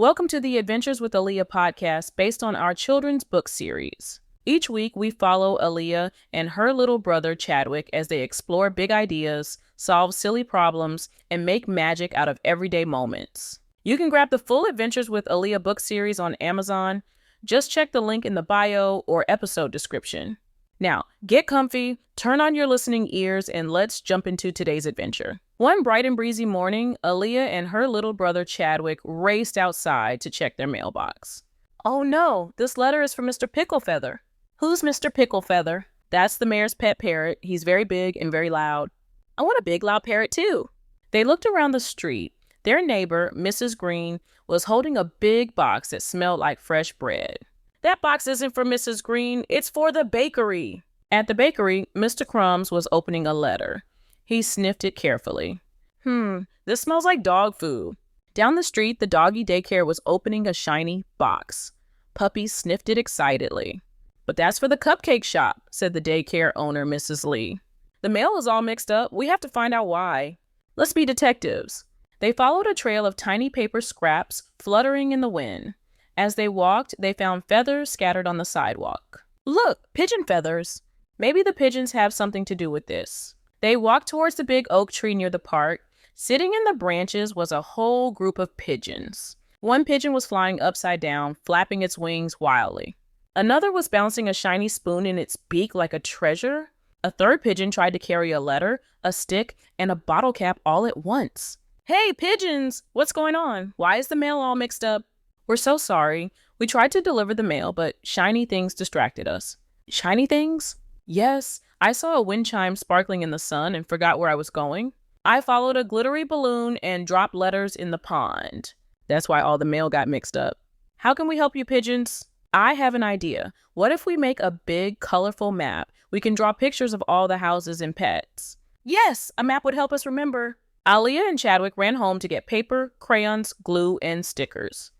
Welcome to the Adventures with Aaliyah podcast based on our children's book series. Each week, we follow Aaliyah and her little brother Chadwick as they explore big ideas, solve silly problems, and make magic out of everyday moments. You can grab the full Adventures with Aaliyah book series on Amazon. Just check the link in the bio or episode description. Now, get comfy, turn on your listening ears, and let's jump into today's adventure. One bright and breezy morning, Aaliyah and her little brother Chadwick raced outside to check their mailbox. Oh no, this letter is from Mr. Picklefeather. Who's Mr. Picklefeather? That's the mayor's pet parrot. He's very big and very loud. I want a big, loud parrot too. They looked around the street. Their neighbor, Mrs. Green, was holding a big box that smelled like fresh bread. That box isn't for Mrs. Green, it's for the bakery. At the bakery, Mr. Crumbs was opening a letter. He sniffed it carefully. This smells like dog food. Down the street, the doggy daycare was opening a shiny box. Puppies sniffed it excitedly. But that's for the cupcake shop, said the daycare owner, Mrs. Lee. The mail is all mixed up. We have to find out why. Let's be detectives. They followed a trail of tiny paper scraps fluttering in the wind. As they walked, they found feathers scattered on the sidewalk. Look, pigeon feathers. Maybe the pigeons have something to do with this. They walked towards the big oak tree near the park. Sitting in the branches was a whole group of pigeons. One pigeon was flying upside down, flapping its wings wildly. Another was bouncing a shiny spoon in its beak like a treasure. A third pigeon tried to carry a letter, a stick, and a bottle cap all at once. Hey, pigeons! What's going on? Why is the mail all mixed up? We're so sorry. We tried to deliver the mail, but shiny things distracted us. Shiny things? Yes, I saw a wind chime sparkling in the sun and forgot where I was going. I followed a glittery balloon and dropped letters in the pond. That's why all the mail got mixed up. How can we help you, pigeons? I have an idea. What if we make a big, colorful map? We can draw pictures of all the houses and pets. Yes, a map would help us remember. Aaliyah and Chadwick ran home to get paper, crayons, glue, and stickers.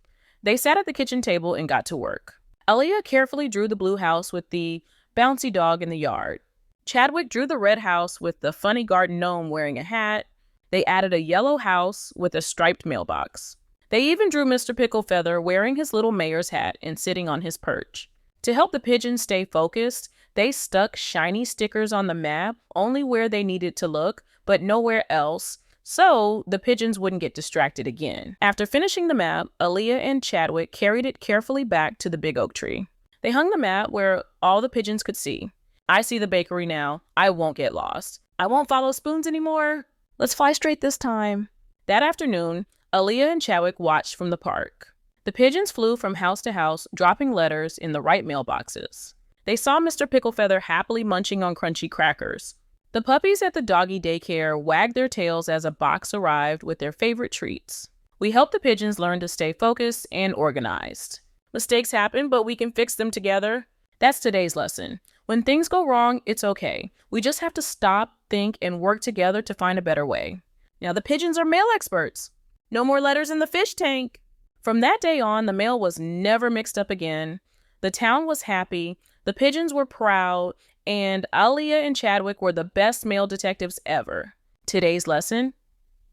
They sat at the kitchen table and got to work. Aaliyah carefully drew the blue house with the bouncy dog in the yard. Chadwick drew the red house with the funny garden gnome wearing a hat. They added a yellow house with a striped mailbox. They even drew Mr. Picklefeather wearing his little mayor's hat and sitting on his perch. To help the pigeons stay focused, they stuck shiny stickers on the map only where they needed to look, but nowhere else, so the pigeons wouldn't get distracted again. After finishing the map, Aaliyah and Chadwick carried it carefully back to the big oak tree. They hung the map where all the pigeons could see. I see the bakery now. I won't get lost. I won't follow spoons anymore. Let's fly straight this time. That afternoon, Aaliyah and Chadwick watched from the park. The pigeons flew from house to house, dropping letters in the right mailboxes. They saw Mr. Picklefeather happily munching on crunchy crackers. The puppies at the doggy daycare wagged their tails as a box arrived with their favorite treats. We helped the pigeons learn to stay focused and organized. Mistakes happen, but we can fix them together. That's today's lesson. When things go wrong, it's okay. We just have to stop, think, and work together to find a better way. Now the pigeons are mail experts. No more letters in the fish tank. From that day on, the mail was never mixed up again. The town was happy. The pigeons were proud. And Aaliyah and Chadwick were the best mail detectives ever. Today's lesson: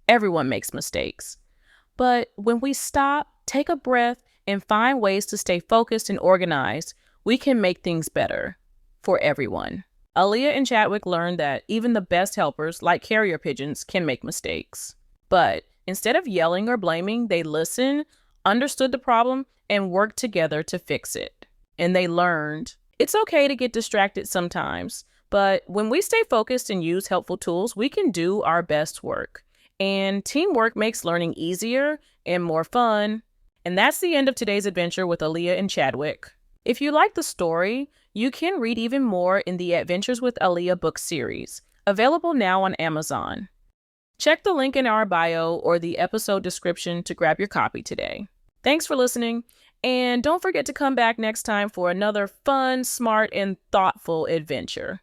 everyone makes mistakes. But when we stop, take a breath, and find ways to stay focused and organized, we can make things better for everyone. Aaliyah and Chadwick learned that even the best helpers, like carrier pigeons, can make mistakes. But instead of yelling or blaming, they listened, understood the problem, and worked together to fix it. And they learned it's okay to get distracted sometimes, but when we stay focused and use helpful tools, we can do our best work. And teamwork makes learning easier and more fun. And that's the end of today's adventure with Aaliyah and Chadwick. If you like the story, you can read even more in the Adventures with Aaliyah book series, available now on Amazon. Check the link in our bio or the episode description to grab your copy today. Thanks for listening. And don't forget to come back next time for another fun, smart, and thoughtful adventure.